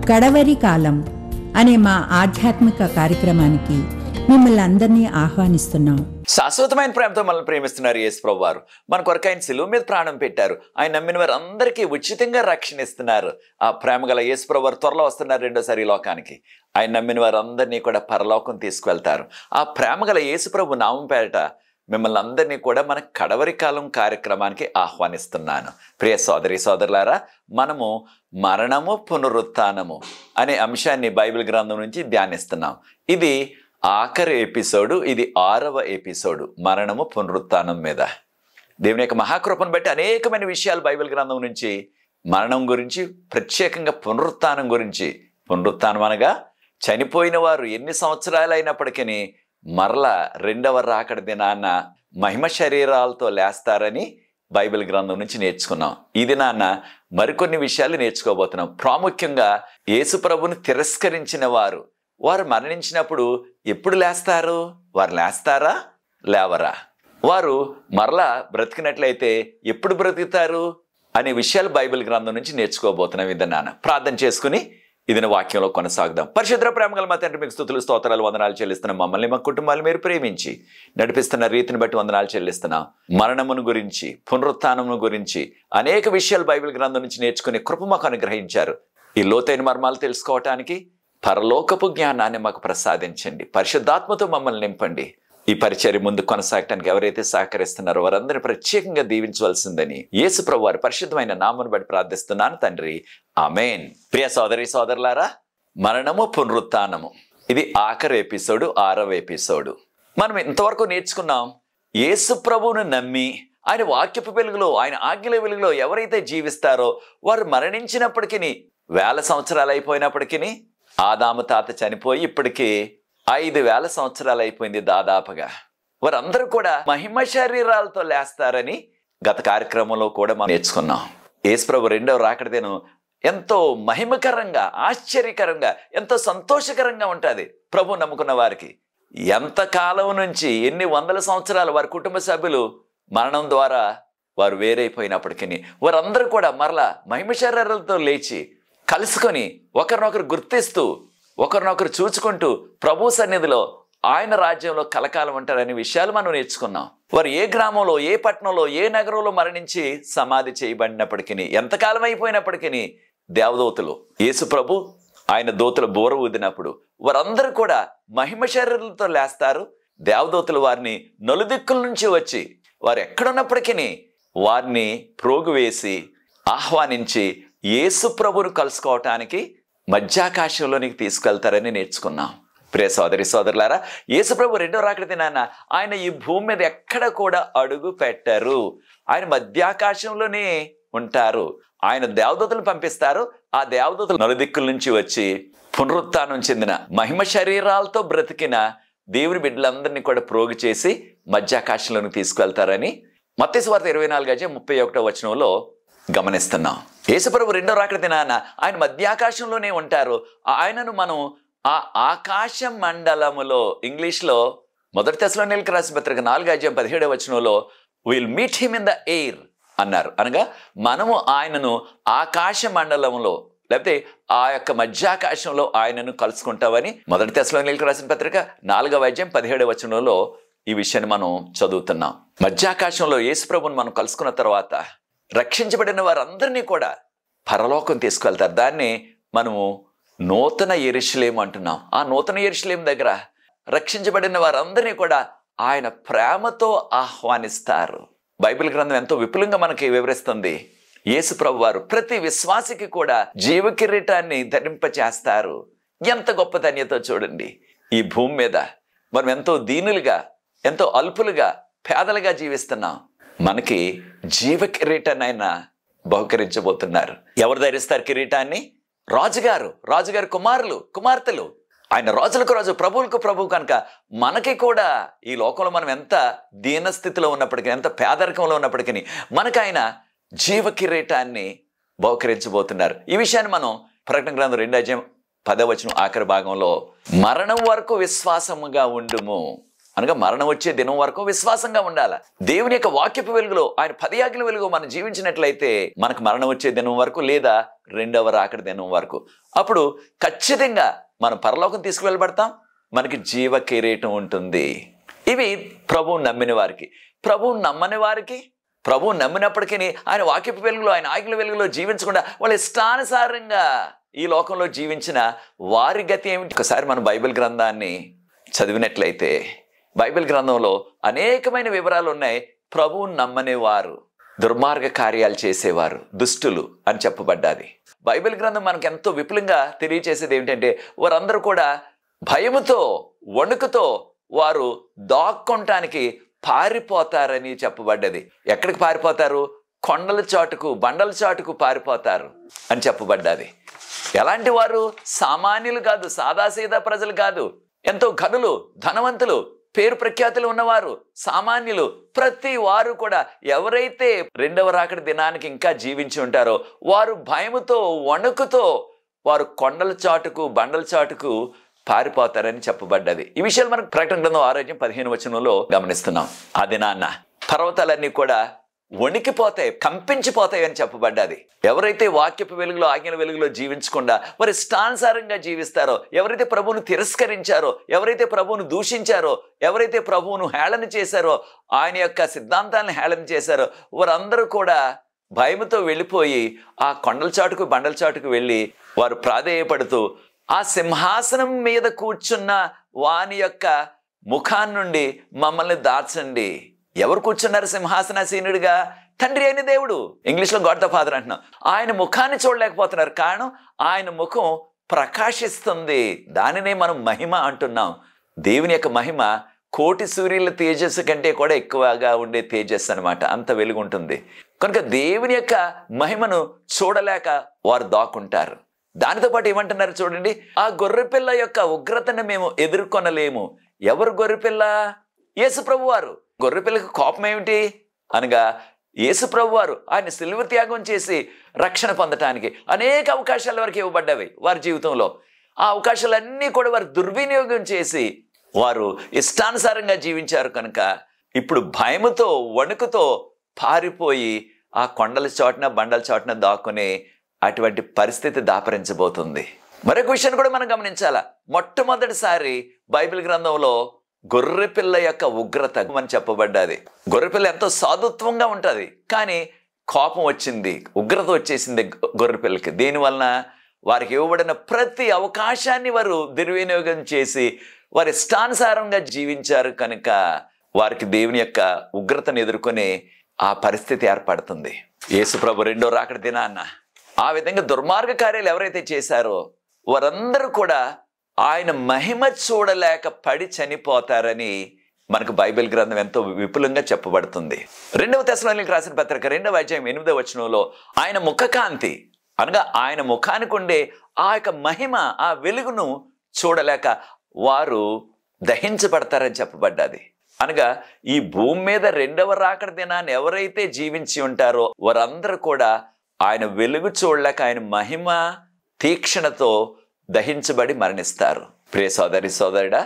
కడవరి కాలం అనే మా ఆధ్యాత్మిక కార్యక్రమానికి మిమ్మల్ని అందరినీ ఆహ్వానిస్తున్నాం. శాశ్వతమైన ప్రేమతో మనల్ని ప్రేమిస్తున్నారు యేసు ప్రభువారు. మన కొరకు ఆయన సిలువ మీద ప్రాణం పెట్టారు. ఆయన నమ్మిన వారు అందరికీ ఉచితంగా రక్షణ ఇస్తున్నారు. ఆ ప్రేమ గల యేసు ప్రభువారు త్వరలో వస్తున్నారు రెండోసారి లోకానికి. ఆయన నమ్మిన వారు అందరినీ కూడా పరలోకం తీసుకువెళ్తారు. ఆ ప్రేమ గల యేసు ప్రభు నామం పేరిట మిమ్మల్ని అందరినీ కూడా మన కడవరి కాలం కార్యక్రమానికి ఆహ్వానిస్తున్నాను. ప్రియ సోదరి సోదరులారా, మనము మరణము పునరుత్థానము అనే అంశాన్ని బైబిల్ గ్రంథం నుంచి ధ్యానిస్తున్నాం. ఇది ఆఖరి ఎపిసోడు. ఇది 6వ ఎపిసోడు, మరణము పునరుత్థానం మీద. దేవుని యొక్క మహాకృపను బట్టి అనేకమైన విషయాలు బైబిల్ గ్రంథం నుంచి మరణం గురించి, ప్రత్యేకంగా పునరుత్థానం గురించి. పునరుత్థానం అనగా చనిపోయిన వారు ఎన్ని సంవత్సరాలు అయినప్పటికీ మరలా రెండవ రాకడ దినాన్న మహిమ శరీరాలతో లేస్తారని బైబిల్ గ్రంథం నుంచి నేర్చుకున్నాం. ఈ దినాన్న మరికొన్ని విషయాలు నేర్చుకోబోతున్నాం. ప్రాముఖ్యంగా యేసు ప్రభుని తిరస్కరించిన వారు మరణించినప్పుడు ఎప్పుడు లేస్తారు? వారు లేస్తారా, లేవరా? వారు మరలా బ్రతికినట్లయితే ఎప్పుడు బ్రతుకుతారు అనే విషయాలు బైబిల్ గ్రంథం నుంచి నేర్చుకోబోతున్నాం. ఈ దినాన్న ప్రార్థన చేసుకుని ఇదిన వాక్యంలో కొనసాగుదాం. పరిశుద్ధ ప్రేమగల మా తండ్రి, మీకు స్తుతులు స్తోత్రాలు వందనాలు చెల్లిస్తున్నాం. మమ్మల్ని మా కుటుంబాలు మీరు ప్రేమించి నడిపిస్తున్న రీతిని బట్టి వందనాలు చెల్లిస్తున్నాం. మరణమును గురించి, పునరుత్థానమును గురించి అనేక విషయాలు బైబిల్ గ్రంథం నుంచి నేర్చుకునే కృప మాకు అనుగ్రహించారు. ఈ లోతైన మర్మాలు తెలుసుకోవటానికి పరలోకపు జ్ఞానాన్ని మాకు ప్రసాదించండి. పరిశుద్ధాత్మతో మమ్మల్ని నింపండి. ఈ పరిచర్య ముందు కొనసాగటానికి ఎవరైతే సహకరిస్తున్నారో వారందరినీ ప్రత్యేకంగా దీవించవలసిందని యేసు ప్రభు వారి పరిశుద్ధమైన నామమును బట్టి ప్రార్థిస్తున్నాను తండ్రి, ఆమేన్. ప్రియ సోదరి సోదరులారా, మరణము పునరుత్థానము ఇది ఆఖరి ఎపిసోడు, 6వ ఎపిసోడు. మనం ఇంతవరకు నేర్చుకున్నాం, యేసు ప్రభువును నమ్మి ఆయన వాక్యపు వెలుగులో, ఆయన ఆజ్ఞల వెలుగులో ఎవరైతే జీవిస్తారో వారు మరణించినప్పటికీ, 1000 సంవత్సరాలు అయిపోయినప్పటికీ, ఆదాము తాత చనిపోయి ఇప్పటికీ 5000 సంవత్సరాలు అయిపోయింది దాదాపుగా. వారందరూ కూడా మహిమ శరీరాలతో లేస్తారని గత కార్యక్రమంలో కూడా మనం నేర్చుకున్నాం. యేసు ప్రభు రెండవ రాకడ దినం ఎంతో మహిమకరంగా, ఆశ్చర్యకరంగా, ఎంతో సంతోషకరంగా ఉంటుంది ప్రభు నమ్ముకున్న వారికి. ఎంతకాలం నుంచి, ఎన్ని వందల సంవత్సరాలు వారి కుటుంబ సభ్యులు మరణం ద్వారా వారు వేరైపోయినప్పటికీ వారందరూ కూడా మరలా మహిమ శరీరాలతో లేచి కలుసుకొని ఒకరినొకరు గుర్తిస్తూ, ఒకరినొకరు చూచుకుంటూ ప్రభు సన్నిధిలో, ఆయన రాజ్యంలో కలకాలం ఉంటారనే విషయాలు మనం నేర్చుకున్నాం. వారు ఏ గ్రామంలో, ఏ పట్టణంలో, ఏ నగరంలో మరణించి సమాధి చేయబడినప్పటికీ, ఎంతకాలం అయిపోయినప్పటికీ దేవదూతలు, యేసు ప్రభు ఆయన దూతలు బోర ఊదినప్పుడు వారందరూ కూడా మహిమ శరీరాలతో లేస్తారు. దేవదూతలు వారిని నలుదిక్కుల నుంచి వచ్చి వారు ఎక్కడున్నప్పటికీ వారిని ప్రోగు వేసి ఆహ్వానించి యేసు ప్రభును కలుసుకోవటానికి మధ్యాకాశంలోనికి తీసుకెళ్తారని నేర్చుకున్నాం. ప్రియ సోదరి సోదరులారా, యేసు ప్రభు రెండో రాకడ దినాన ఆయన ఈ భూమి మీద ఎక్కడ కూడా అడుగు పెట్టరు. ఆయన మధ్యాకాశంలోనే ఉంటారు. ఆయన దేవదూతలు పంపిస్తారు. ఆ దేవదూతలు నలుదిక్కుల నుంచి వచ్చి పునరుత్థానం చెందిన మహిమ శరీరాలతో బ్రతికిన దేవుని బిడ్డలందరినీ కూడా ప్రోగు చేసి మధ్యాకాశంలోనికి తీసుకువెళ్తారని మత్తయి సువార్త 24:31 గమనిస్తున్నాం. యేసుప్రభు రెండో రాకడ దినాన ఆయన మధ్యాకాశంలోనే ఉంటారు. ఆయనను మనం ఆ ఆకాశ మండలములో, ఇంగ్లీష్లో 1 తెస్సలోనికీయులకు రాసిన పత్రిక 4:17 will meet him in the air అన్నారు. అనగా మనము ఆయనను ఆకాశ మండలంలో, లేకపోతే ఆ యొక్క మధ్యాకాశంలో ఆయనను కలుసుకుంటామని 1 తెస్సలోనికీయులకు రాసిన పత్రిక 4:17 ఈ విషయాన్ని మనం చదువుతున్నాం. మధ్యాకాశంలో యేసు ప్రభువును మనం కలుసుకున్న తర్వాత రక్షించబడిన వారందరినీ కూడా పరలోకం తీసుకువెళ్తారు. దాన్ని మనము నూతన యెరూషలేము అంటున్నాం. ఆ నూతన యెరూషలేము దగ్గర రక్షించబడిన వారందరినీ కూడా ఆయన ప్రేమతో ఆహ్వానిస్తారు. బైబిల్ గ్రంథం ఎంతో విపులంగా మనకి వివరిస్తుంది. యేసు ప్రభు వారు ప్రతి విశ్వాసికి కూడా జీవ కిరీటాన్ని ధరింపచేస్తారు. ఎంత గొప్ప ధన్యతో చూడండి. ఈ భూమి మీద మనం ఎంతో దీనులుగా, ఎంతో అల్పులుగా, పేదలుగా జీవిస్తున్నాం. మనకి జీవ కిరీటాన్ని ఆయన బహుకరించబోతున్నారు. ఎవరు ధరిస్తారు కిరీటాన్ని? రాజుగారు, రాజుగారి కుమార్తెలు. ఆయన రాజులకు రాజు, ప్రభువులకు ప్రభువు. కనుక మనకి కూడా ఈ లోకంలో మనం ఎంత దీనస్థితిలో ఉన్నప్పటికీ, ఎంత పేదరికంలో ఉన్నప్పటికీ మనకు ఆయన జీవ కిరీటాన్ని బహుకరించబోతున్నారు. ఈ విషయాన్ని మనం ప్రకటన గ్రంథం 2:10 ఆఖరి భాగంలో మరణం వరకు విశ్వాసముగా ఉండుము అనగా మరణం వచ్చే దినం వరకు విశ్వాసంగా ఉండాలి. దేవుని యొక్క వాక్యపు వెలుగులో, ఆయన 10 ఆజ్ఞల వెలుగు మనం జీవించినట్లయితే మనకు మరణం వచ్చే దినం వరకు, లేదా రెండవ రాకడ దినం వరకు, అప్పుడు ఖచ్చితంగా మనం పరలోకం తీసుకువెళ్ళబడతాం. మనకి జీవ కిరీటం ఉంటుంది. ఇవి ప్రభువు నమ్మిన వారికి. ప్రభువు నమ్మని వారికి, ప్రభువు నమ్మినప్పటికీ ఆయన వాక్యపు వెలుగులో, ఆయన ఆజ్ఞల వెలుగులో జీవించకుండా వాళ్ళ ఇష్టానుసారంగా ఈ లోకంలో జీవించిన వారి గతి ఏమిటి? ఒకసారి మనం బైబిల్ గ్రంథాన్ని చదివినట్లయితే బైబిల్ గ్రంథంలో అనేకమైన వివరాలు ఉన్నాయి. ప్రభువు నమ్మని వారు, దుర్మార్గ కార్యాలు చేసేవారు, దుష్టులు అని చెప్పబడ్డాది. బైబిల్ గ్రంథం మనకు ఎంతో విపులంగా తెలియచేసేది ఏమిటంటే వారందరూ కూడా భయముతో, వణుకుతో వారు దాక్కొనటానికి పారిపోతారని చెప్పబడ్డది. ఎక్కడికి పారిపోతారు? కొండల చాటుకు, బండల చాటుకు పారిపోతారు అని చెప్పబడ్డది. ఎలాంటి వారు? సామాన్యులు కాదు, సాదాసీదా ప్రజలు కాదు, ఎంతో ఘనులు, ధనవంతులు, పేరు ప్రఖ్యాతులు ఉన్నవారు, సామాన్యులు, ప్రతి వారు కూడా ఎవరైతే రెండవ రాకడ దినానికి ఇంకా జీవించి ఉంటారో వారు భయముతో, వణుకుతో వారు కొండల చాటుకు, బండల చాటుకు పారిపోతారని చెప్పబడ్డది. ఈ విషయాలు మనకు ప్రకటన గ్రంథం 6:15 గమనిస్తున్నాం. ఆ దినాన్న పర్వతాలన్నీ కూడా వణికిపోతాయి, కంపించిపోతాయి అని చెప్పబడ్డది. ఎవరైతే వాక్యపు వెలుగులో, ఆజ్ఞల వెలుగులో జీవించకుండా వారి ఇష్టానుసారంగా జీవిస్తారో, ఎవరైతే ప్రభువును తిరస్కరించారో, ఎవరైతే ప్రభువును దూషించారో, ఎవరైతే ప్రభువును హేళన చేశారో, ఆయన యొక్క సిద్ధాంతాలను హేళన చేశారో వారందరూ కూడా భయముతో వెళ్ళిపోయి ఆ కొండల చాటుకు, బండల చాటుకు వెళ్ళి వారు ప్రాధేయపడుతూ ఆ సింహాసనం మీద కూర్చున్న వాని యొక్క ముఖాన్నుండి మమ్మల్ని దాచండి. ఎవరు కూర్చున్నారు సింహాసనాసీనుడిగా? తండ్రి అయిన దేవుడు. ఇంగ్లీష్లో గాడ్ ద ఫాదర్ అంటున్నాం. ఆయన ముఖాన్ని చూడలేకపోతున్నారు. కారణం ఆయన ముఖం ప్రకాశిస్తుంది. దానినే మనం మహిమ అంటున్నాం. దేవుని యొక్క మహిమ కోటి సూర్యుల తేజస్సు కంటే కూడా ఎక్కువగా ఉండే తేజస్సు అనమాట. అంత వెలుగు ఉంటుంది. కనుక దేవుని యొక్క మహిమను చూడలేక వారు దాక్కుంటారు. దానితో పాటు ఏమంటున్నారు చూడండి, ఆ గొర్రెపిల్ల యొక్క ఉగ్రతను మేము ఎదుర్కొనలేము. ఎవరు గొర్రెపిల్ల? యేసుప్రభు వారు. గొర్రెపిల్లకి కోపం ఏమిటి అనగా యేసుప్రభు వారు ఆయన సిలువ త్యాగం చేసి రక్షణ పొందటానికి అనేక అవకాశాల వరకు ఇవ్వబడ్డవి వారి జీవితంలో. ఆ అవకాశాలన్నీ కూడా వారు దుర్వినియోగం చేసి వారు ఇష్టానుసారంగా జీవించారు. కనుక ఇప్పుడు భయముతో, వణుకుతో పారిపోయి ఆ కొండల చోటున, బండల చోటున దాక్కునే అటువంటి పరిస్థితి దాపరించబోతుంది. మరొక విషయాన్ని కూడా మనం గమనించాలా. మొట్టమొదటిసారి బైబిల్ గ్రంథంలో గొర్రెపిల్ల యొక్క ఉగ్రత అని చెప్పబడ్డది. గొర్రెపిల్ల ఎంతో సాధుత్వంగా ఉంటుంది, కానీ కోపం వచ్చింది, ఉగ్రత వచ్చేసింది గొర్రెపిల్లకి. దీనివలన వారికి ఇవ్వబడిన ప్రతి అవకాశాన్ని వారు దుర్వినియోగం చేసి వారి ఇష్టానుసారంగా జీవించారు. కనుక వారికి దేవుని యొక్క ఉగ్రతను ఎదుర్కొనే ఆ పరిస్థితి ఏర్పడుతుంది. యేసుప్రభు రెండో రాకడ దినాన్న ఆ విధంగా దుర్మార్గ కార్యాలు ఎవరైతే చేశారో వారందరూ కూడా ఆయన మహిమ చూడలేక పడి చనిపోతారని మనకు బైబిల్ గ్రంథం ఎంతో విపులంగా చెప్పబడుతుంది. 2వ తెస్సలోనికీయులకు రాసిన పత్రిక 2:8 ఆయన ముఖకాంతి అనగా ఆయన ముఖానికి ఉండే ఆ యొక్క మహిమ, ఆ వెలుగును చూడలేక వారు దహించబడతారని చెప్పబడ్డది. అనగా ఈ భూమి మీద రెండవ రాకడ దినాన్ని ఎవరైతే జీవించి ఉంటారో వారందరూ కూడా ఆయన వెలుగు చూడలేక, ఆయన మహిమ తీక్షణతో దహించబడి మరణిస్తారు. ప్రియ సోదరి సోదరుడా,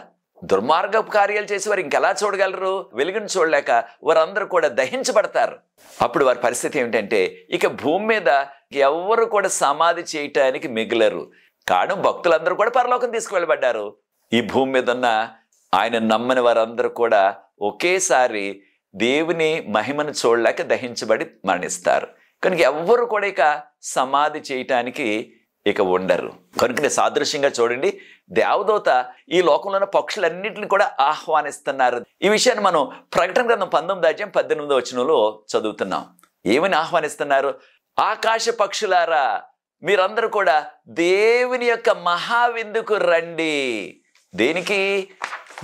దుర్మార్గపు కార్యాలు చేసి వారు ఇంకెలా చూడగలరు? వెలుగును చూడలేక వారందరూ కూడా దహించబడతారు. అప్పుడు వారి పరిస్థితి ఏమిటంటే ఇక భూమి మీద ఎవరు కూడా సమాధి చేయటానికి మిగిలరు. కారణం భక్తులందరూ కూడా పరలోకం తీసుకువెళ్ళబడ్డారు. ఈ భూమి మీద ఉన్న ఆయన నమ్మని వారందరూ కూడా ఒకేసారి దేవుని మహిమను చూడలేక దహించబడి మరణిస్తారు. కనుక ఎవ్వరు కూడా ఇక సమాధి చేయటానికి ఇక ఉండరు. కనుక సాదృశ్యంగా చూడండి, దేవదూత ఈ లోకంలో ఉన్న పక్షులన్నింటిని కూడా ఆహ్వానిస్తున్నారు. ఈ విషయాన్ని మనం ప్రకటన గ్రంథం 19:18 చదువుతున్నాం. ఏమని ఆహ్వానిస్తున్నారు? ఆకాశ పక్షులారా, మీరందరూ కూడా దేవుని యొక్క మహావిందుకు రండి. దేనికి?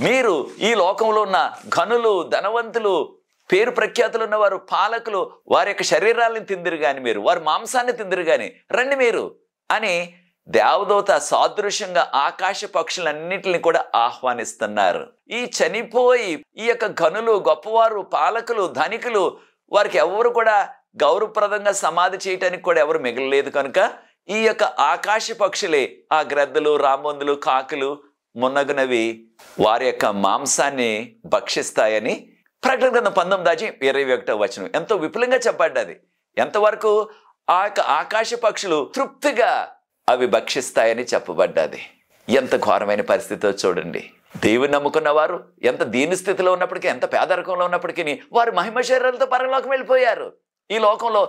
మీరు ఈ లోకంలో ఉన్న ఘనులు, ధనవంతులు, పేరు ప్రఖ్యాతులు ఉన్నవారు, పాలకులు వారి యొక్క శరీరాలను తిందిరు గాని, మీరు వారి మాంసాన్ని తిందిరు గాని రండి మీరు అని దేవదూత సాదృశ్యంగా ఆకాశ పక్షులన్నింటిని కూడా ఆహ్వానిస్తున్నారు. ఈ చనిపోయి ఈ యొక్క ఘనులు, గొప్పవారు, పాలకులు, ధనికులు వారికి ఎవరు కూడా గౌరవప్రదంగా సమాధి చేయటానికి కూడా ఎవరు మిగలలేదు. కనుక ఈ యొక్క ఆకాశ పక్షులే, ఆ గ్రద్దలు, రాంబొందులు, కాకులు, మున్నగునవి వారి యొక్క మాంసాన్ని భక్షిస్తాయని ప్రకటన గ్రంథం 19:21 వచనం ఎంతో విపులంగా చెప్పబడ్డది. ఎంతవరకు ఆ యొక్క ఆకాశ పక్షులు తృప్తిగా అవి భక్షిస్తాయని చెప్పబడ్డది. ఎంత ఘోరమైన పరిస్థితితో చూడండి. దేవుని నమ్ముకున్న వారు ఎంత దీని స్థితిలో ఉన్నప్పటికీ, ఎంత పేదరికంలో ఉన్నప్పటికీ వారు మహిమ శరీరాలతో పరలోకం వెళ్ళిపోయారు. ఈ లోకంలో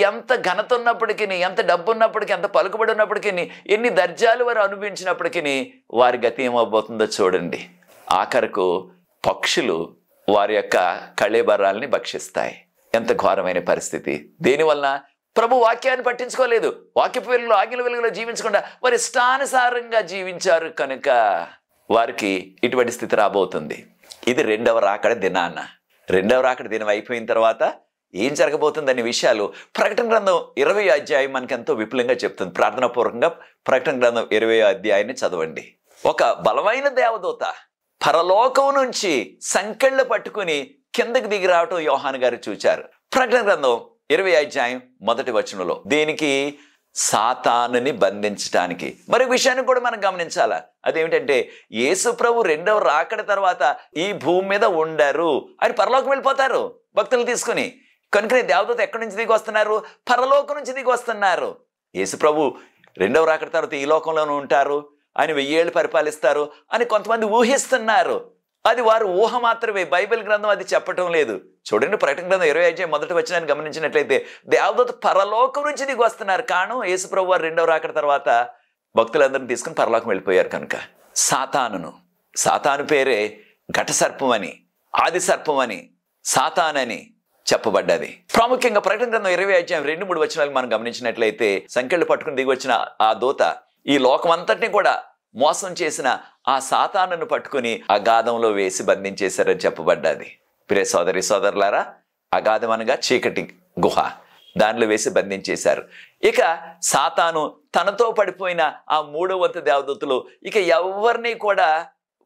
ఎంత ఘనత ఉన్నప్పటికీ, ఎంత డబ్బు ఉన్నప్పటికీ, ఎంత పలుకుబడి ఉన్నప్పటికీ, ఎన్ని దర్జాలు వారు అనుభవించినప్పటికీ వారి గతి ఏమవుతుందో చూడండి. ఆఖరకు పక్షులు వారి యొక్క కళేబరాల్ని భక్షిస్తాయి. ఎంత ఘోరమైన పరిస్థితి. దేనివల్ల? ప్రభు వాక్యాన్ని పట్టించుకోలేదు. వాక్యపు వెలుగులో, ఆజ్ఞల వెలుగులో జీవించకుండా వారి ఇష్టానుసారంగా జీవించారు కనుక వారికి ఇటువంటి స్థితి రాబోతుంది. ఇది రెండవ రాకడ దినాన. రెండవ రాకడ దినం అయిపోయిన తర్వాత ఏం జరగబోతుందనే విషయాలు ప్రకటన గ్రంథం 20వ అధ్యాయం మనకి ఎంతో విపులంగా చెప్తుంది. ప్రార్థనాపూర్వకంగా ప్రకటన గ్రంథం 20వ అధ్యాయాన్ని చదవండి. ఒక బలమైన దేవదూత పరలోకం నుంచి సంకెళ్ళు పట్టుకుని కిందకి దిగి రావటం యోహాను గారు చూచారు. ప్రకటన గ్రంథం 20వ అధ్యాయం 1వ వచనంలో దీనికి సాతానుని బంధించటానికి. మరి విషయాన్ని కూడా మనం గమనించాలా. అదేమిటంటే యేసు ప్రభు రెండవ రాకడ తర్వాత ఈ భూమి మీద ఉండరు, ఆయన పరలోకం వెళ్ళిపోతారు భక్తులు తీసుకుని. కనుక దేవదూత ఎక్కడి నుంచి దిగి వస్తున్నారు? పరలోకం నుంచి దిగి వస్తున్నారు. యేసు ప్రభు రెండవ రాకడ తర్వాత ఈ లోకంలోనూ ఉంటారు, ఆయన 1000 ఏళ్ళు పరిపాలిస్తారు అని కొంతమంది ఊహిస్తున్నారు. అది వారు ఊహ మాత్రమే. బైబిల్ గ్రంథం అది చెప్పటం లేదు. చూడండి, ప్రకటన గ్రంథం 20వ అధ్యాయం 1వ వచనాన్ని గమనించినట్లయితే దేవదూత పరలోకం నుంచి దిగి వస్తున్నారు. కారణం యేసు ప్రభు వారు రెండవ రాకడ తర్వాత భక్తులందరినీ తీసుకుని పరలోకం వెళ్ళిపోయారు కనుక. సాతాను పేరే ఘట సర్పం అని, ఆది సర్పం అని, సాతానని చెప్పబడ్డది. ప్రాముఖ్యంగా ప్రకటన గ్రంథం 20వ అధ్యాయం 2-3 వచనాలు మనం గమనించినట్లయితే సంకెళ్ళు పట్టుకుని దిగి వచ్చిన ఆ దూత ఈ లోకం అంతటినీ కూడా మోసం చేసిన ఆ సాతానును పట్టుకుని అగాధంలో వేసి బంధించేశారని చెప్పబడ్డది. ప్రియ సోదరి సోదరులారా, అగాధం అనగా చీకటి గుహ, దానిలో వేసి బంధించేశారు. ఇక సాతాను తనతో పడిపోయిన ఆ 3వ వంతు దేవదూతలు ఇక ఎవరిని కూడా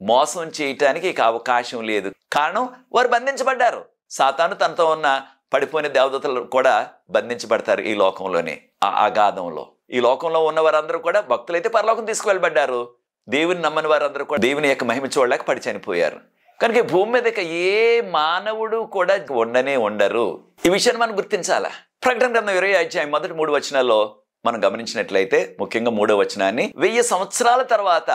మోసం చేయటానికి ఇక అవకాశం లేదు. కారణం వారు బంధించబడ్డారు. సాతాను తనతో ఉన్న పడిపోయిన దేవదూతలు కూడా బంధించబడతారు ఈ లోకంలోనే, ఆ అగాధంలో. ఈ లోకంలో ఉన్న వారందరూ కూడా భక్తులైతే పరలోకం తీసుకువెళ్ళబడ్డారు. దేవుని నమ్మని వారందరూ కూడా దేవుని యొక్క మహిమ చూడలేక పడి చనిపోయారు. కనుక భూమి మీద ఇక ఏ మానవుడు కూడా ఉండరు. ఈ విషయాన్ని మనం గుర్తించాలా. ప్రకటన గ్రంథం 20వ అధ్యాయం 1-3 వచనాల్లో మనం గమనించినట్లయితే ముఖ్యంగా 3వ వచనాన్ని 1000 సంవత్సరాల తర్వాత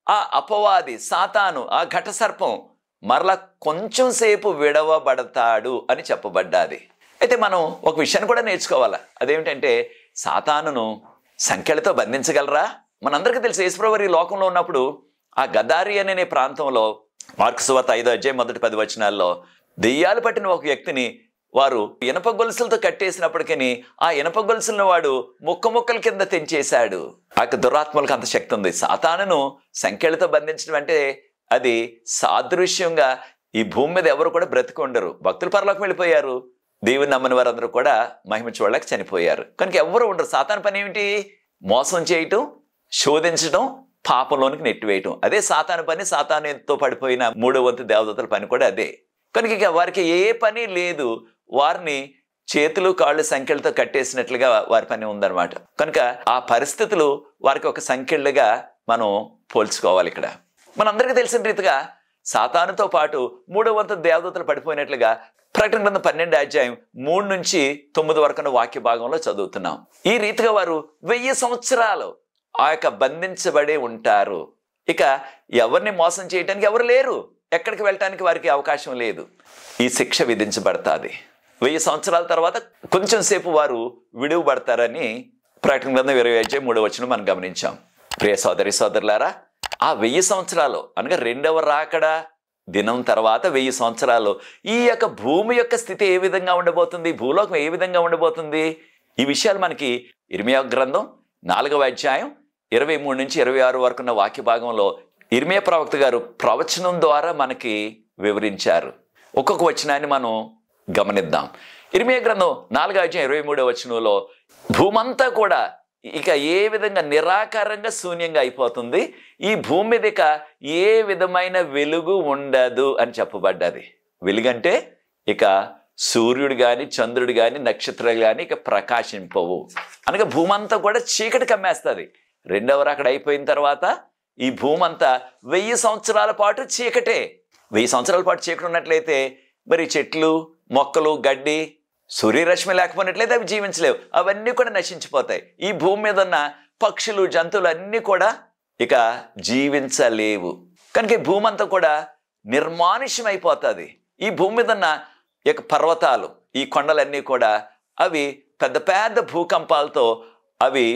ఆ అపవాది సాతాను, ఆ ఘట సర్పం మరలా కొంచెం సేపు విడవబడతాడు అని చెప్పబడ్డాది. అయితే మనం ఒక విషయాన్ని కూడా నేర్చుకోవాలా. అదేమిటంటే సాతానును సంఖ్యలతో బంధించగలరా? మనందరికీ తెలుసు యేసుప్రభు ఈ లోకంలో ఉన్నప్పుడు ఆ గదారి అనే ప్రాంతంలో మార్కు సువార్త 5వ అధ్యాయం 1-10 వచనాల్లో దెయ్యాలు పట్టిన ఒక వ్యక్తిని వారు ఇనప గొలుసులతో కట్టేసినప్పటికీ ఆ ఇనప గొలుసులను వాడు ముక్కల కింద తెంచేశాడు. ఆ దురాత్మలకు అంత శక్తి ఉంది. సాతానును సంఖ్యలతో బంధించడం అంటే అది సాదృశ్యంగా ఈ భూమి మీద ఎవరు కూడా బ్రతికొండరు. భక్తులు పరలోకం వెళ్ళిపోయారు. దేవుని నమ్మని వారందరూ కూడా మహిమ చూడలేక చనిపోయారు. కనుక ఎవరు ఉండరు. సాతాను పని ఏమిటి? మోసం చేయటం, శోధించడం, పాపంలోనికి నెట్టివేయటం. అదే సాతాను పని. సాతానుతో పడిపోయిన 3వ వంతు దేవదూతల పని కూడా అదే. కనుక ఇక వారికి ఏ పని లేదు. వారిని చేతులు కాళ్ళు సంఖ్యలతో కట్టేసినట్లుగా వారి పని ఉందన్నమాట. కనుక ఆ పరిస్థితులు వారికి ఒక సంఖ్యలుగా మనం పోల్చుకోవాలి. ఇక్కడ మనందరికీ తెలిసిన రీతిగా సాతానుతో పాటు 3వ వంతు దేవదూతలు పడిపోయినట్లుగా ప్రకటన గ్రంథం 12వ అధ్యాయం 3-9 వరకు వాక్య భాగంలో చదువుతున్నాం. ఈ రీతిగా వారు 1000 సంవత్సరాలు ఆ యొక్క బంధించబడి ఉంటారు. ఇక ఎవరిని మోసం చేయడానికి ఎవరు లేరు. ఎక్కడికి వెళ్ళటానికి వారికి అవకాశం లేదు. ఈ శిక్ష విధించబడతాది. 1000 సంవత్సరాల తర్వాత కొంచెం సేపు వారు విడువబడతారని ప్రకటన గ్రంథం 20వ అధ్యాయం 3వ వచనం మనం గమనించాం. ప్రియ సోదరి సోదరులారా, ఆ 1000 సంవత్సరాలు అనగా రెండవ రాకడ దినం తర్వాత 1000 సంవత్సరాలు ఈ యొక్క భూమి యొక్క స్థితి ఏ విధంగా ఉండబోతుంది, భూలోకం ఏ విధంగా ఉండబోతుంది, ఈ విషయాలు మనకి ఇర్మియా గ్రంథం 4వ అధ్యాయం 23-26 వరకు ఉన్న వాక్య భాగంలో ఇర్మియా ప్రవక్త గారు ప్రవచనం ద్వారా మనకి వివరించారు. ఒక్కొక్క వచనాన్ని మనం గమనిద్దాం. ఇర్మియా గ్రంథం 4వ అధ్యాయం 23వ వచనంలో భూమంతా కూడా ఇక ఏ విధంగా నిరాకారంగా శూన్యంగా అయిపోతుంది, ఈ భూమి మీద ఇక ఏ విధమైన వెలుగు ఉండదు అని చెప్పబడ్డది. వెలుగంటే ఇక సూర్యుడు కానీ చంద్రుడు కానీ నక్షత్రాలు కానీ ఇక ప్రకాశింపవు అనగా భూమంతా కూడా చీకటి కమ్మేస్తుంది. రెండవ రాకడ అయిపోయిన తర్వాత ఈ భూమి అంతా 1000 సంవత్సరాల పాటు చీకటే. 1000 సంవత్సరాల పాటు చీకటి ఉన్నట్లయితే మరి చెట్లు, మొక్కలు, గడ్డి, సూర్యరశ్మి లేకపోయినట్లయితే అవి జీవించలేవు. అవన్నీ కూడా నశించిపోతాయి. ఈ భూమి మీద ఉన్న పక్షులు, జంతువులు అన్నీ కూడా ఇక జీవించలేవు. కనుక ఈ భూమి అంతా కూడా నిర్మానుష్యమైపోతుంది. ఈ భూమి మీద ఉన్న ఇక పర్వతాలు, ఈ కొండలన్నీ కూడా అవి పెద్ద పెద్ద భూకంపాలతో అవి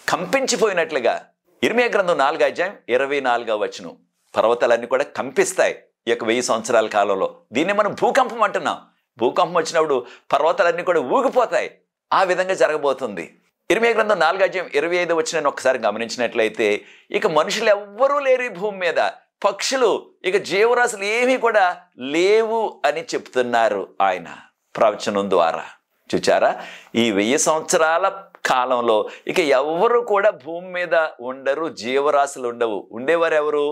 కంపించిపోయినట్లుగా. ఇర్మీయా గ్రంథం 4:24 పర్వతాలన్నీ కూడా కంపిస్తాయి ఈ యొక్క 1000 సంవత్సరాల కాలంలో. దీన్ని మనం భూకంపం అంటున్నాం. భూకంపం వచ్చినప్పుడు పర్వతాలన్నీ కూడా ఊగిపోతాయి. ఆ విధంగా జరగబోతుంది. ఇర్మీయా గ్రంథం 4:25 ఒకసారి గమనించినట్లయితే ఇక మనుషులు ఎవ్వరూ లేరు ఈ భూమి మీద. పక్షులు, ఇక జీవరాశులు ఏమీ కూడా లేవు అని చెప్తున్నారు ఆయన ప్రవచనం ద్వారా. చూచారా, ఈ 1000 సంవత్సరాల కాలంలో ఇక ఎవరు కూడా భూమి మీద ఉండరు, జీవరాశులు ఉండవు. ఉండేవారు ఎవరు?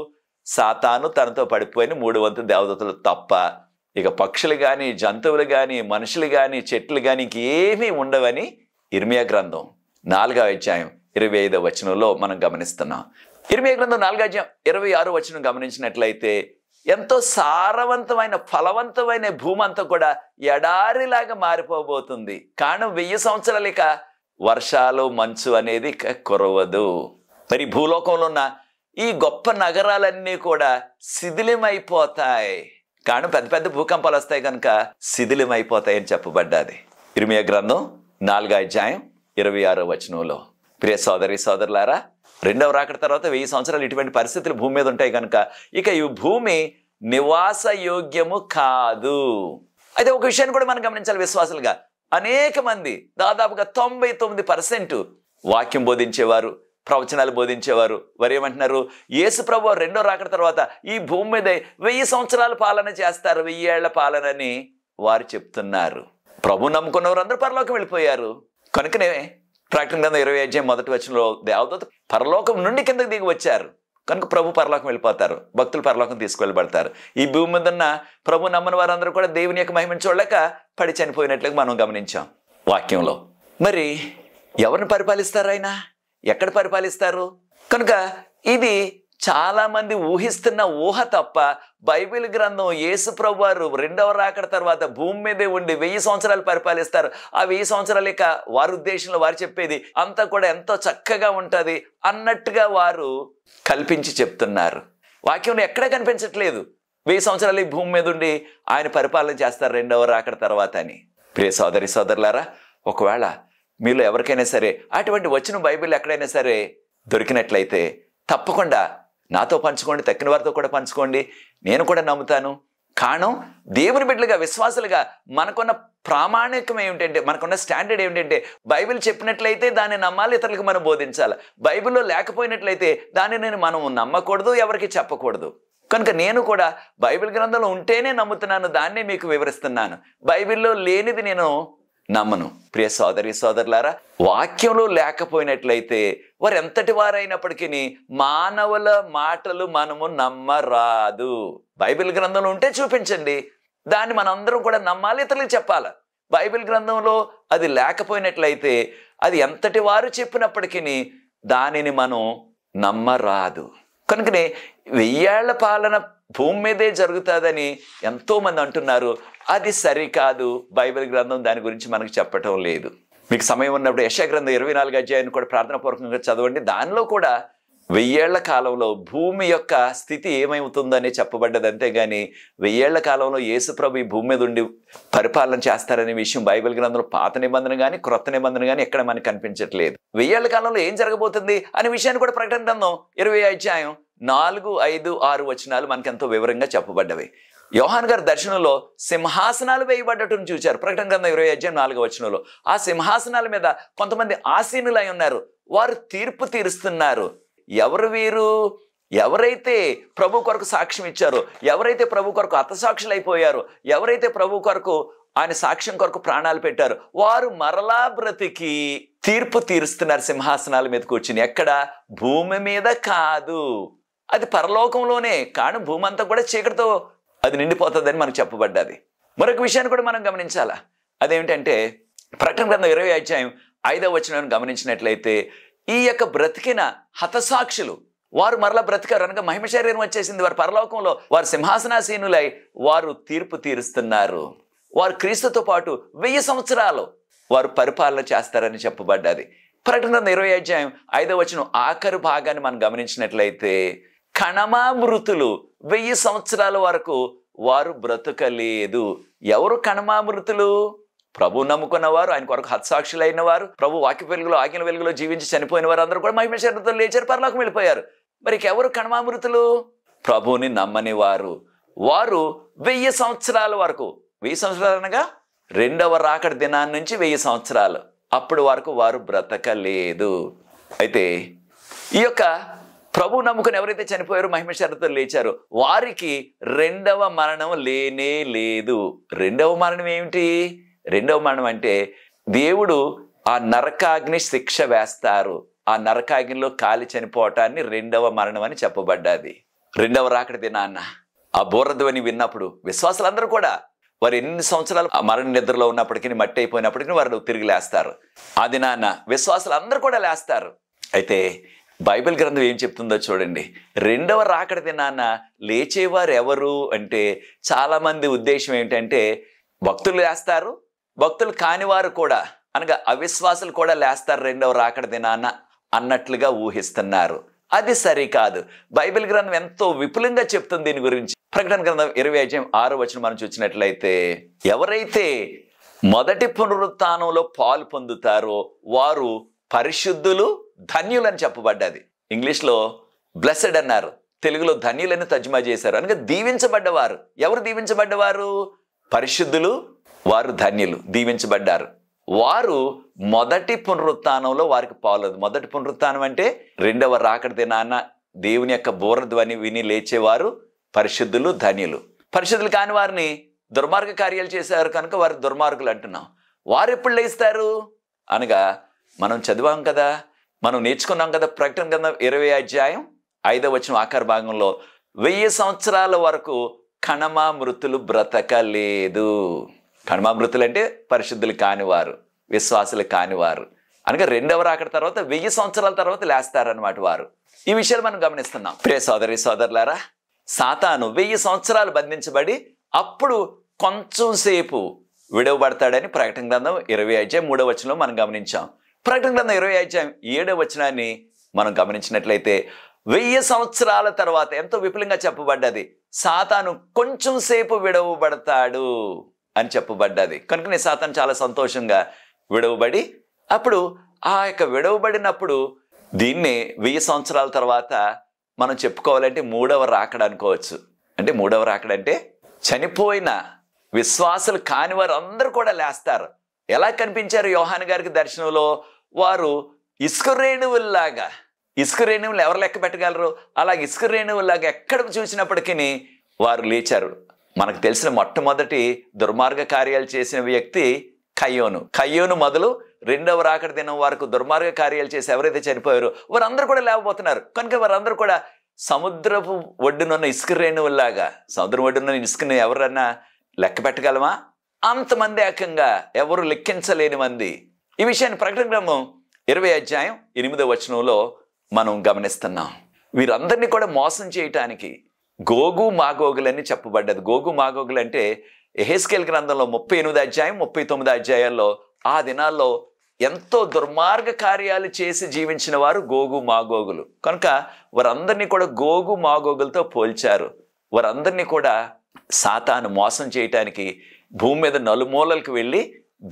సాతాను, తనతో పడిపోయిన 3 వంతు దేవదూతలు తప్ప. ఇక పక్షులు కానీ, జంతువులు కానీ, మనుషులు కానీ, చెట్లు కానీ ఇంకేమీ ఉండవని ఇర్మీయా గ్రంథం 4:25 మనం గమనిస్తున్నాం. ఇర్మీయా గ్రంథం 4:26 గమనించినట్లయితే ఎంతో సారవంతమైన, ఫలవంతమైన భూమి అంతా కూడా ఎడారిలాగా మారిపోబోతుంది. కారణం 1000 సంవత్సరాలు ఇక వర్షాలు, మంచు అనేది ఇక కురవదు. మరి భూలోకంలో ఉన్న ఈ గొప్ప నగరాలన్నీ కూడా శిథిలమైపోతాయి. కారణం పెద్ద పెద్ద భూకంపాలు వస్తాయి కనుక శిథిలమైపోతాయని చెప్పబడ్డది ఇర్మీయా గ్రంథం 4:26. ప్రియ సోదరి సోదరులారా, రెండవ రాకడ తర్వాత 1000 సంవత్సరాలు ఇటువంటి పరిస్థితులు భూమి మీద ఉంటాయి కనుక ఇక ఈ భూమి నివాస యోగ్యము కాదు. అయితే ఒక విషయాన్ని కూడా మనం గమనించాలి. విశ్వాసులుగా అనేక మంది, దాదాపుగా 99% వాక్యం బోధించేవారు, ప్రవచనాలు బోధించేవారు, వారు ఏమంటున్నారు? యేసు ప్రభువు రెండో రాకడ తర్వాత ఈ భూమి మీద 1000 సంవత్సరాల పాలన చేస్తారు, 1000 ఏళ్ల పాలనని వారు చెప్తున్నారు. ప్రభు నమ్ముకున్న వారు అందరూ పరలోకం వెళ్ళిపోయారు. కనుకనే ప్రకటన గ్రంథం 20:1 దేవదూత పరలోకం నుండి కిందకు దిగి వచ్చారు కనుక ప్రభు పరలోకం వెళ్ళిపోతారు, భక్తులు పరలోకం తీసుకువెళ్ళబడతారు. ఈ భూమి మీద ఉన్న ప్రభు నమ్మని వారందరూ కూడా దేవుని యొక్క మహిమను చూడలేక పడి చనిపోయినట్లుగా మనం గమనించాం వాక్యంలో. మరి ఎవరిని పరిపాలిస్తారు? ఆయన ఎక్కడ పరిపాలిస్తారు? కనుక ఇది చాలా మంది ఊహిస్తున్న ఊహ తప్ప బైబిల్ గ్రంథం యేసు ప్రభు వారు రెండవ రాకడ తర్వాత భూమి మీదే ఉండి 1000 సంవత్సరాలు పరిపాలిస్తారు. ఆ 1000 సంవత్సరాలు ఇక వారి ఉద్దేశంలో వారు చెప్పేది అంతా కూడా ఎంతో చక్కగా ఉంటుంది అన్నట్టుగా వారు కల్పించి చెప్తున్నారు. వాక్యంలో ఎక్కడా కనిపించట్లేదు 1000 సంవత్సరాలు ఈ భూమి మీద ఉండి ఆయన పరిపాలన చేస్తారు రెండవ రాకడ తర్వాత అని. ప్రియ సోదరి సోదరులారా, ఒకవేళ మీలో ఎవరికైనా సరే అటువంటి వచ్చిన బైబిల్ ఎక్కడైనా సరే దొరికినట్లయితే తప్పకుండా నాతో పంచుకోండి, తక్కిన వారితో కూడా పంచుకోండి. నేను కూడా నమ్ముతాను. కారణం దేవుని బిడ్డలుగా, విశ్వాసులుగా మనకున్న ప్రామాణికం ఏమిటంటే, మనకున్న స్టాండర్డ్ ఏమిటంటే బైబిల్ చెప్పినట్లయితే దాన్ని నమ్మాలి, ఇతరులకు మనం బోధించాలి. బైబిల్లో లేకపోయినట్లయితే దాన్ని మనం నమ్మకూడదు, ఎవరికి చెప్పకూడదు. కనుక నేను కూడా బైబిల్ గ్రంథంలో ఉంటేనే నమ్ముతున్నాను, దాన్నే మీకు వివరిస్తున్నాను. బైబిల్లో లేనిది నేను నమ్మను. ప్రియ సోదరి సోదరులారా, వాక్యంలో లేకపోయినట్లయితే వారు ఎంతటి వారైనప్పటికీ మానవుల మాటలు మనము నమ్మరాదు. బైబిల్ గ్రంథంలో ఉంటే చూపించండి, దాన్ని మనందరం కూడా నమ్మాలి, ఇతరులకు చెప్పాలి. బైబిల్ గ్రంథంలో అది లేకపోయినట్లయితే అది ఎంతటి వారు చెప్పినప్పటికీ దానిని మనం నమ్మరాదు. కనుకనే 1000 ఏళ్ల పాలన భూమి మీదే జరుగుతుందని ఎంతోమంది అంటున్నారు. అది సరికాదు. బైబిల్ గ్రంథం దాని గురించి మనకు చెప్పటం లేదు. మీకు సమయం ఉన్నప్పుడు యెషయా గ్రంథం 24 కూడా ప్రార్థనాపూర్వకంగా చదవండి. దానిలో కూడా 1000 ఏళ్ల కాలంలో భూమి యొక్క స్థితి ఏమవుతుందని చెప్పబడ్డది. అంతేగాని 1000 ఏళ్ల కాలంలో యేసు ప్రభు ఈ భూమి మీద ఉండి పరిపాలన చేస్తారనే విషయం బైబిల్ గ్రంథంలో పాత నిబంధన కానీ క్రొత్త నిబంధన కానీ ఎక్కడ మనకు కనిపించట్లేదు. 1000 ఏళ్ల కాలంలో ఏం జరగబోతుంది అనే విషయాన్ని కూడా ప్రకటన గ్రంథం 20:4-5-6 మనకెంతో వివరంగా చెప్పబడ్డవి. యోహాను గారి దర్శనంలో సింహాసనాలు వేయబడ్డట్టును చూశారు. ప్రకటన గ్రంథం 20:4 ఆ సింహాసనాల మీద కొంతమంది ఆసీనులై ఉన్నారు. వారు తీర్పు తీరుస్తున్నారు. ఎవరు వీరు? ఎవరైతే ప్రభు కొరకు సాక్ష్యం ఇచ్చారో, ఎవరైతే ప్రభు కొరకు హతసాక్షులు అయిపోయారో, ఎవరైతే ప్రభు కొరకు ఆయన సాక్ష్యం కొరకు ప్రాణాలు పెట్టారు, వారు మరలా బ్రతికి తీర్పు తీరుస్తున్నారు సింహాసనాల మీద కూర్చుని. ఎక్కడ? భూమి మీద కాదు, అది పరలోకంలోనే. కానీ భూమి అంతా కూడా చీకటితో అది నిండిపోతుందని మనకు చెప్పబడ్డది. మరొక విషయాన్ని కూడా మనం గమనించాలా. అదేమిటంటే ప్రకటన గ్రంథం 20:5 గమనించినట్లయితే ఈ యొక్క బ్రతికిన హతసాక్షులు వారు మరలా బ్రతికారు అనగా మహిమ శరీరం వచ్చేసింది. వారు పరలోకంలో వారు సింహాసనాసీనులై వారు తీర్పు తీరుస్తున్నారు. వారు క్రీస్తుతో పాటు 1000 సంవత్సరాలు వారు పరిపాలన చేస్తారని చెప్పబడ్డది. ప్రకటన 20వ అధ్యాయం 5వ వచనం ఆఖరి భాగాన్ని మనం గమనించినట్లయితే కణమామృతులు 1000 సంవత్సరాల వరకు వారు బ్రతకలేదు. ఎవరు కణమామృతులు? ప్రభు నమ్ముకున్న వారు, ఆయన కొరకు హత్సాక్షులైన వారు, ప్రభు వాక్య వెలుగులో ఆజ్ఞల వెలుగులో జీవించి చనిపోయిన వారు అందరూ కూడా మహిమ శరీరంతో లేచారు, పరలోకం వెళ్ళిపోయారు. మరి ఎవరు కణమామృతులు? ప్రభువుని నమ్మని వారు. వారు 1000 సంవత్సరాల వరకు, 1000 సంవత్సరాలు అనగా రెండవ రాకడ దినాన్ని నుంచి 1000 సంవత్సరాలు అప్పుడు వరకు వారు బ్రతకలేదు. అయితే ఈ యొక్క ప్రభు నమ్ముకుని ఎవరైతే చనిపోయారో మహిమ శరీరంతో లేచారో వారికి రెండవ మరణం లేనే లేదు. రెండవ మరణం ఏమిటి? రెండవ మరణం అంటే దేవుడు ఆ నరకాగ్ని శిక్ష వేస్తారు. ఆ నరకాగ్నిలో కాలి చనిపోవటాన్ని రెండవ మరణం అని చెప్పబడ్డది. రెండవ రాకడ దినాన్న ఆ బోరధ్వని విన్నప్పుడు విశ్వాసులందరూ కూడా వారు ఎన్ని సంవత్సరాలు ఆ మరణ నిద్రలో ఉన్నప్పటికీ, మట్టి అయిపోయినప్పటికీ వారు తిరిగి లేస్తారు. ఆ దినాన్న విశ్వాసులు అందరూ కూడా లేస్తారు. అయితే బైబిల్ గ్రంథం ఏం చెప్తుందో చూడండి. రెండవ రాకడ దినాన్న లేచేవారు ఎవరు అంటే చాలామంది ఉద్దేశం ఏంటంటే భక్తులు లేస్తారు, భక్తులు కానివారు కూడా అనగా అవిశ్వాసులు కూడా లేస్తారు రెండవ రాకడ దినాన్న అన్నట్లుగా ఊహిస్తున్నారు. అది సరికాదు. బైబిల్ గ్రంథం ఎంతో విపులంగా చెప్తుంది దీని గురించి. ప్రకటన గ్రంథం 20వ అధ్యాయం 6వ వచనం మనం చూసినట్లయితే ఎవరైతే మొదటి పునరుత్థానంలో పాలు పొందుతారో వారు పరిశుద్ధులు, ధన్యులని చెప్పబడ్డది. ఇంగ్లీష్లో బ్లెస్డ్ అన్నారు, తెలుగులో ధన్యులని తర్జుమా చేశారు. అనగా దీవించబడ్డవారు. ఎవరు దీవించబడ్డవారు? పరిశుద్ధులు, వారు ధన్యులు, దీవించబడ్డారు. వారు మొదటి పునరుత్థానంలో వారికి పాలదు. మొదటి పునరుత్థానం అంటే రెండవ రాకడ దినాన్న దేవుని యొక్క బోరధ్వని విని లేచేవారు పరిశుద్ధులు, ధన్యులు. పరిశుద్ధులు కాని వారిని దుర్మార్గ కార్యాలు చేశారు కనుక వారు దుర్మార్గులు అంటున్నాం. వారు ఎప్పుడు లేస్తారు అనగా మనం చదివాం కదా, మనం నేర్చుకున్నాం కదా. ప్రకటన గ్రంథం 20వ అధ్యాయం 5వ వచనం ఆఖరి భాగంలో 1000 సంవత్సరాల వరకు కణమామృతులు బ్రతకలేదు. కణమామృతులు అంటే పరిశుద్ధులు కానివారు, విశ్వాసులు కానివారు అనగా రెండవ రాకడ తర్వాత 1000 సంవత్సరాల తర్వాత లేస్తారన్నమాట వారు. ఈ విషయాలు మనం గమనిస్తున్నాం. ప్రియ సోదరి సోదరులారా, సాతాను 1000 సంవత్సరాలు బంధించబడి అప్పుడు కొంచెం సేపు విడవబడతాడని ప్రకటన గ్రంథం 20వ అధ్యాయం 3వ వచనంలో మనం గమనించాం. ప్రకటన గ్రంథం 20వ అధ్యాయం 7వ వచనాన్ని మనం గమనించినట్లయితే 1000 సంవత్సరాల తర్వాత ఎంతో విపులంగా చెప్పబడ్డది. సాతాను కొంచెం సేపు విడవబడతాడు అని చెప్పబడ్డది. కనుకనే సాతాను చాలా సంతోషంగా విడవబడి అప్పుడు ఆ యొక్క విడవబడినప్పుడు దీన్నే 1000 సంవత్సరాల తర్వాత మనం చెప్పుకోవాలంటే మూడవ రాకడ అనుకోవచ్చు. అంటే మూడవ రాకడ అంటే చనిపోయిన విశ్వాసులు కాని వారు అందరూ కూడా లేస్తారు. ఎలా కనిపించారు యోహాను గారికి దర్శనంలో? వారు ఇసుక రేణువుల్లాగా. ఇసుక రేణువులు ఎవరు లెక్క పెట్టగలరు? అలా ఇసుక రేణువుల్లాగా ఎక్కడ చూసినప్పటికీ వారు లేచారు. మనకు తెలిసిన మొట్టమొదటి దుర్మార్గ కార్యాలు చేసిన వ్యక్తి కయ్యోను. కయ్యోను మొదలు రెండవ రాకడ దినం వరకు దుర్మార్గ కార్యాలు చేసి ఎవరైతే చనిపోయారో వారందరూ కూడా లేవబోతున్నారు. కనుక వారందరూ కూడా సముద్రపు ఒడ్డునున్న ఇసుక రేణువుల్లాగా. సముద్రం ఒడ్డున్న ఇసుకని ఎవరన్నా లెక్క పెట్టగలమా? అంతమంది ఏకంగా, ఎవరు లెక్కించలేని మంది. ఈ విషయాన్ని ప్రకటన గ్రంథం 20వ అధ్యాయం 8వ వచనంలో మనం గమనిస్తున్నాం. వీరందరినీ కూడా మోసం చేయటానికి గోగు మాగోగులని చెప్పబడ్డది. గోగు మాగోగులు అంటే యెహెజ్కేలు గ్రంథంలో 38వ అధ్యాయం 39వ అధ్యాయాల్లో ఆ దినాల్లో ఎంతో దుర్మార్గ కార్యాలు చేసి జీవించిన వారు గోగు మాగోగులు. కనుక వారందరినీ కూడా గోగు మాగోగులతో పోల్చారు. వారందరినీ కూడా సాతాను మోసం చేయటానికి భూమి మీద నలుమూలలకు వెళ్ళి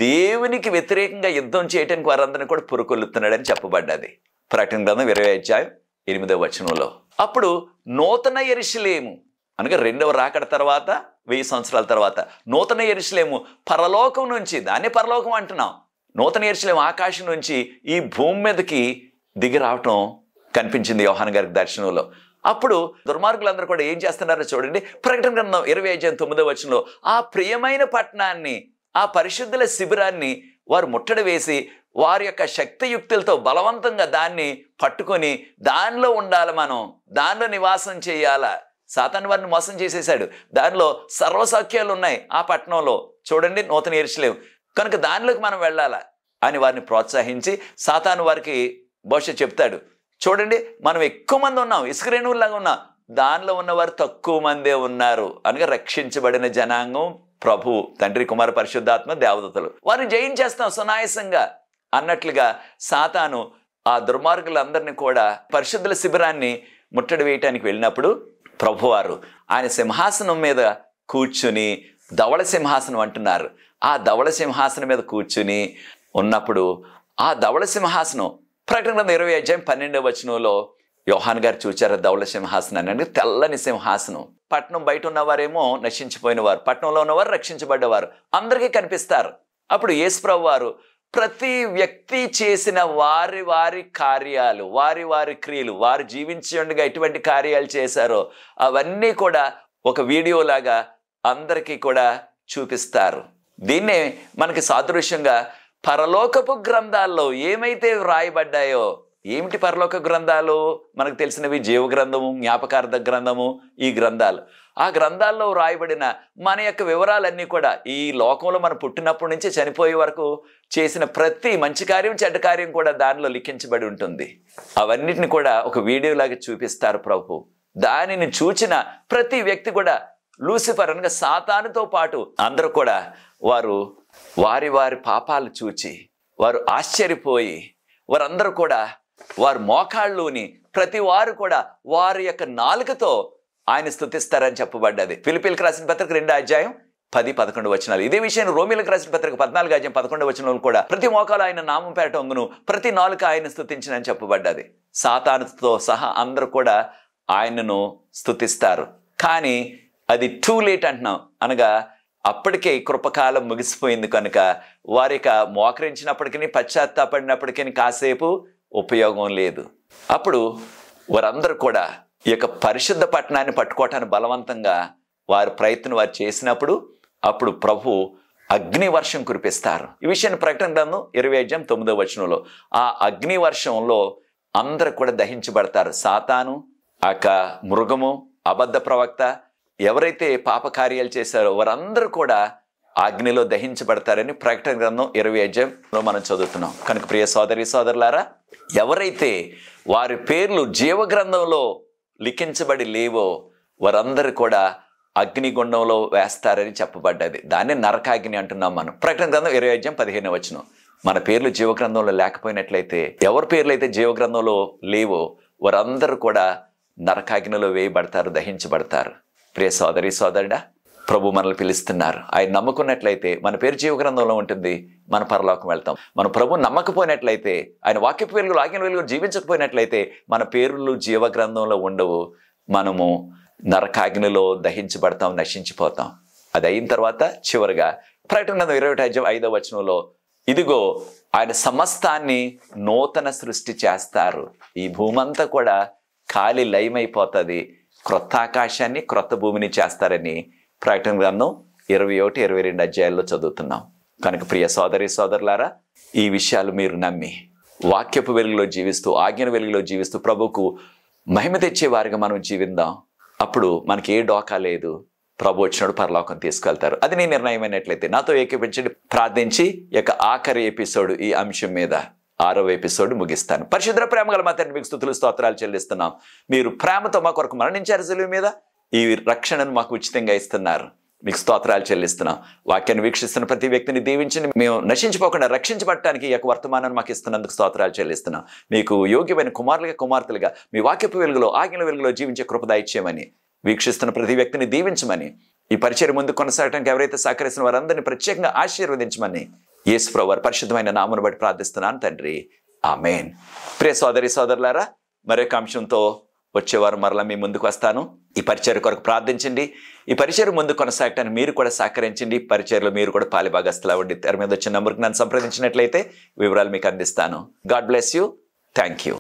దేవునికి వ్యతిరేకంగా యుద్ధం చేయటానికి వారందరినీ కూడా పురుకొల్లుతున్నాడని చెప్పబడ్డది. ప్రకటన గ్రంథం 20వ అధ్యాయం 8వ వచనంలో. అప్పుడు నూతన యెరూషలేము అనగా రెండవ రాకడ తర్వాత 1000 సంవత్సరాల తర్వాత నూతన యెరూషలేము పరలోకం నుంచి, దాన్ని పరలోకం అంటున్నాం, నూతన యెరూషలేము ఆకాశం నుంచి ఈ భూమి మీదకి దిగి రావటం కనిపించింది యోహాను గారికి దర్శనంలో. అప్పుడు దుర్మార్గులందరూ కూడా ఏం చేస్తున్నారో చూడండి. ప్రకటన గ్రంథం 20వ అధ్యాయం 9వ వచనంలో ఆ ప్రియమైన పట్టణాన్ని, ఆ పరిశుద్ధుల శిబిరాన్ని వారు ముట్టడి వేసి వారి యొక్క శక్తియుక్తులతో బలవంతంగా దాన్ని పట్టుకొని దానిలో ఉండాలి, మనం దానిలో నివాసం చేయాలా. సాతాను వారిని మోసం చేసేసాడు. దానిలో సర్వసౌఖ్యాలు ఉన్నాయి ఆ పట్టణంలో. చూడండి, నూతన యెరూషలేము కనుక దానిలోకి మనం వెళ్ళాలా అని వారిని ప్రోత్సహించి సాతాను వారికి బహుశా చెప్తాడు, చూడండి, మనం ఎక్కువ మంది ఉన్నాం, ఇసుక రేణువులాగా ఉన్నాం, దానిలో ఉన్నవారు తక్కువ మందే ఉన్నారు అనగా రక్షించబడిన జనాంగం ప్రభు, తండ్రి, కుమార, పరిశుద్ధాత్మ, దేవదూతలు. వారిని జయించేస్తాం సునాయాసంగా అన్నట్లుగా సాతాను ఆ దుర్మార్గులందరినీ కూడా పరిశుద్ధుల శిబిరాన్ని ముట్టడి వేయటానికి వెళ్ళినప్పుడు ప్రభువారు ఆయన సింహాసనం మీద కూర్చుని, ధవళ సింహాసనం అంటున్నారు, ఆ ధవళ సింహాసనం మీద కూర్చుని ఉన్నప్పుడు ఆ ధవళ సింహాసనం ప్రకటన గ్రంథం 20:12 యోహాన్ గారు చూచారు ధవళ సింహాసనాన్ని. అంటే తెల్లని సింహాసనం. పట్టణం బయట ఉన్నవారేమో నశించిపోయిన వారు, పట్టణంలో ఉన్నవారు రక్షించబడ్డవారు అందరికీ కనిపిస్తారు. అప్పుడు యేసుప్రభు వారు ప్రతి వ్యక్తి చేసిన వారి వారి కార్యాలు, వారి వారి క్రియలు, వారు జీవించి ఉండగా ఎటువంటి కార్యాలు చేశారో అవన్నీ కూడా ఒక వీడియోలాగా అందరికీ కూడా చూపిస్తారు. దీన్నే మనకి సాదృశ్యంగా పరలోకపు గ్రంథాల్లో ఏమైతే వ్రాయబడ్డాయో, ఏమిటి పరలోక గ్రంథాలు? మనకు తెలిసినవి జీవ గ్రంథము, జ్ఞాపకార్థ గ్రంథము, ఈ గ్రంథాలు. ఆ గ్రంథాల్లో వ్రాయబడిన మన యొక్క వివరాలన్నీ కూడా ఈ లోకంలో మనం పుట్టినప్పటి నుంచి చనిపోయే వరకు చేసిన ప్రతి మంచి కార్యం, చెడ్డ కార్యం కూడా దానిలో లిఖించబడి ఉంటుంది. అవన్నిటిని కూడా ఒక వీడియోలాగా చూపిస్తారు ప్రభు. దానిని చూచిన ప్రతి వ్యక్తి కూడా లూసిఫర్ అనగా సాతానుతో పాటు అందరూ కూడా వారు వారి వారి పాపాలు చూచి వారు ఆశ్చర్యపోయి వారందరూ కూడా వారు మోకాళ్ళుని ప్రతి వారు కూడా వారి యొక్క నాలుకతో ఆయన స్తుతిస్తారని చెప్పబడ్డది. ఫిలిప్పీలకు రాసిన పత్రిక 2:10-11 ఇదే విషయాన్ని రోమీలకు రాసిన పత్రిక 14:11 కూడా ప్రతి మోకాలు ఆయన నామం పేరట వంగును, ప్రతి నాలుక ఆయన స్తుతించినని చెప్పబడ్డది. సాతానుతో సహా అందరూ కూడా ఆయనను స్తుతిస్తారు. కానీ అది టూ లేట్ అంటున్నాం, అనగా అప్పటికే కృపకాలం ముగిసిపోయింది కనుక వారిక మోకరించినప్పటికీ పశ్చాత్తాపడినప్పటికీ కాసేపు ఉపయోగం లేదు. అప్పుడు వారందరూ కూడా ఈ యొక్క పరిశుద్ధ పట్టణాన్ని పట్టుకోవటానికి బలవంతంగా వారి ప్రయత్నం వారు చేసినప్పుడు అప్పుడు ప్రభు అగ్ని వర్షం కురిపిస్తారు. ఈ విషయాన్ని ప్రకటన గ్రంథం 20:9 ఆ అగ్ని వర్షంలో అందరూ కూడా దహించబడతారు. సాతాను, ఆ మృగము, అబద్ధ ప్రవక్త, ఎవరైతే పాపకార్యాలు చేశారో వారందరూ కూడా అగ్నిలో దహించబడతారని ప్రకటన గ్రంథం 20 మనం చదువుతున్నాం. కనుక ప్రియ సోదరి సోదరులారా, ఎవరైతే వారి పేర్లు జీవగ్రంథంలో లిఖించబడి లేవో వారందరూ కూడా అగ్నిగుండంలో వేస్తారని చెప్పబడ్డది. దాన్ని నరకాగ్ని అంటున్నాం మనం. ప్రకటన గ్రంథం 20:15 మన పేర్లు జీవగ్రంథంలో లేకపోయినట్లయితే, ఎవరి పేర్లు అయితే జీవగ్రంథంలో లేవో వారందరూ కూడా నరకాగ్నిలో వేయబడతారు, దహించబడతారు. ప్రియ సోదరి సోదరుడా, ప్రభు మనల్ని పిలుస్తున్నారు. ఆయన నమ్ముకున్నట్లయితే మన పేరు జీవగ్రంథంలో ఉంటుంది, మన పరలోకం వెళ్తాం. మన ప్రభు నమ్మకపోయినట్లయితే, ఆయన వాక్యపు వెలుగులు, ఆజ్ఞల వెలుగులు జీవించకపోయినట్లయితే మన పేర్లు జీవగ్రంథంలో ఉండవు. మనము నరకాగ్నిలో దహించబడతాం, నశించిపోతాం. అది అయిన తర్వాత చివరిగా ప్రకటన గ్రంథం 21:5 ఇదిగో ఆయన సమస్తాన్ని నూతన సృష్టి చేస్తారు. ఈ భూమంతా కూడా ఖాళీ లయమైపోతుంది, క్రొత్త ఆకాశాన్ని క్రొత్త భూమిని చేస్తారని ప్రకటన గ్రంథం 21-22 చదువుతున్నాం. కనుక ప్రియ సోదరి సోదరులారా, ఈ విషయాలు మీరు నమ్మి వాక్యపు వెలుగులో జీవిస్తూ, ఆజ్ఞల వెలుగులో జీవిస్తూ ప్రభుకు మహిమ తెచ్చే వారిగా మనం జీవిద్దాం. అప్పుడు మనకి ఏ డోకా లేదు. ప్రభు వచ్చినప్పుడు పరలోకం తీసుకెళ్తారు. అది నీ నిర్ణయమైనట్లయితే నాతో ఏకీపించండి, ప్రార్థించి యొక్క ఆఖరి ఎపిసోడ్, ఈ అంశం మీద 6వ ఎపిసోడ్ ముగిస్తాను. పరిశుద్ధ ప్రేమగల మా తండ్రి, మీకు స్తుతులు స్తోత్రాలు చెల్లిస్తున్నాం. మీరు ప్రేమతో మా కొరకు మరణించారు సిలువ మీద, ఈ రక్షణను మాకు ఉచితంగా ఇస్తున్నారు. మీకు స్తోత్రాలు చెల్లిస్తున్నాం. వాక్యాన్ని వీక్షిస్తున్న ప్రతి వ్యక్తిని దీవించండి. మేము నశించిపోకుండా రక్షించబడటానికి ఈ యొక్క వర్తమానాన్ని మాకు ఇస్తున్నందుకు స్తోత్రాలు చెల్లిస్తున్నాం. మీకు యోగ్యమైన కుమారులుగా, కుమార్తెలుగా మీ వాక్యపు వెలుగులో, ఆజ్ఞల వెలుగులో జీవించే కృప దయచేయమని, వీక్షిస్తున్న ప్రతి వ్యక్తిని దీవించమని, ఈ పరిచయం ముందు కొనసాగడానికి ఎవరైతే సహకరిస్తున్న వారందరినీ ప్రత్యేకంగా ఆశీర్వదించమని యేసు ప్రభువు వారి పరిశుద్ధమైన నామమును బట్టి ప్రార్థిస్తున్నాను తండ్రి, ఆమేన్. ప్రియ సోదరి సోదరులారా, మరొక అంశంతో వచ్చేవారు మరలా మీ ముందుకు వస్తాను. ఈ పరిచర్య కొరకు ప్రార్థించండి. ఈ పరిచర్య ముందు కొనసాగటానికి మీరు కూడా సహకరించండి. పరిచర్యలో మీరు కూడా పాలిభాగస్తులు అవ్వండి. తెర మీద వచ్చిన నంబర్కి నన్ను సంప్రదించినట్లయితే వివరాలు మీకు అందిస్తాను. God bless you. Thank you.